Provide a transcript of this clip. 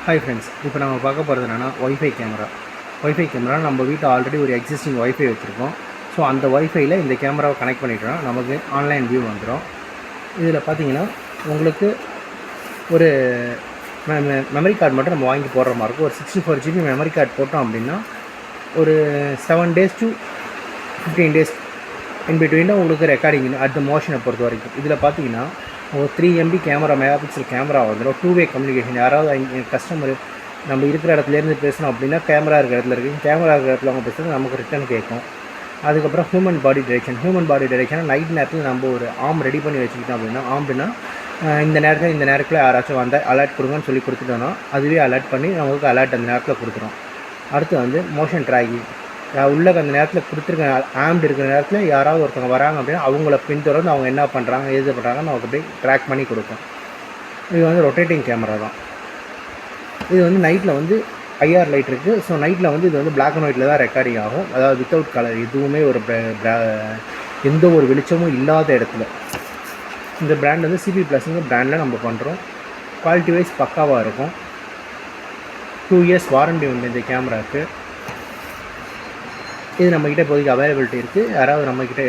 Hi friends, இப்போ நம்ம பார்க்க போகிறது என்னென்னா ஒய்ஃபை கேமரா. நம்ம வீட்டில் ஆல்ரெடி ஒரு எக்ஸிஸ்டிங் ஒய்ஃபை வச்சுருக்கோம். ஸோ அந்த ஒய்ஃபையில் இந்த கேமராவை கனெக்ட் பண்ணிட்டோம்னா நமக்கு ஆன்லைன் வியூ வந்துடும். இதில் பார்த்தீங்கன்னா உங்களுக்கு ஒரு மெமரி கார்டு மட்டும் நம்ம வாங்கி போடுற மாதிரி இருக்கும். ஒரு 64 GB மெமரி கார்டு போட்டோம் அப்படின்னா ஒரு 7 days to 15 days இன் பிட்வீனில் உங்களுக்கு ரெக்கார்டிங் அட் த மோஷனை பொறுத்த வரைக்கும். இதில் பார்த்தீங்கன்னா ஒரு 3 MB மெகாபிக்சல் கேமரா வந்துடும். 2-வே கம்யூனிகேஷன். யாராவது கஸ்டமர் நம்ம இருக்கிற இடத்துலேருந்து பேசணும் அப்படின்னா கேமரா இருக்கிற இடத்துல இருக்குது. கேமரா இருக்கிற இடத்துல அவங்க பேசுகிறது நமக்கு ரிட்டன் கேட்கும். அதுக்கப்புறம் ஹியூமன் பாடி டிடெக்ஷன் நைட் நேரத்தில் நம்ம ஒரு ஆர்ம் ரெடி பண்ணி வச்சுக்கிட்டோம் அப்படின்னா, ஆர்ம்டுனா இந்த நேரத்தில் யாராச்சும் வந்தால் அலர்ட் கொடுங்கன்னு சொல்லி கொடுத்துட்டோன்னா அதுவே அலர்ட் பண்ணி நமக்கு அலர்ட் அந்த நேரத்தில் கொடுத்துரும். அடுத்து வந்து மோஷன் ட்ராக்கிங். உள்ள அந்த நேரத்தில் கொடுத்துருக்க ஆம்டு இருக்கிற நேரத்தில் யாராவது ஒருத்தவங்க வராங்க அப்படின்னா அவங்கள பின்தொடர்ந்து அவங்க என்ன பண்ணுறாங்க ஏது பண்ணுறாங்கன்னு நமக்கு அப்படியே ட்ராக் பண்ணி கொடுக்கும். இது வந்து ரொட்டேட்டிங் கேமரா தான். இது வந்து நைட்டில் வந்து ஐஆர் லைட் இருக்குது. ஸோ நைட்டில் வந்து இது வந்து பிளாக் அண்ட் ஒயிட்டில் தான் ரெக்கார்டிங் ஆகும். அதாவது வித்தவுட் கலர், எதுவுமே ஒரு எந்த ஒரு வெளிச்சமும் இல்லாத இடத்துல. இந்த பிராண்ட் வந்து சிபி ப்ளஸ்ங்கிற பிராண்டில் நம்ம பண்ணுறோம். குவாலிட்டி வைஸ் பக்காவாக இருக்கும். 2 years வாரண்டி உண்டு இந்த கேமராவுக்கு. இது நம்மக்கிட்ட இப்போதைக்கு அவைலபிலிட்டி இருக்குது. யாராவது நம்மக்கிட்ட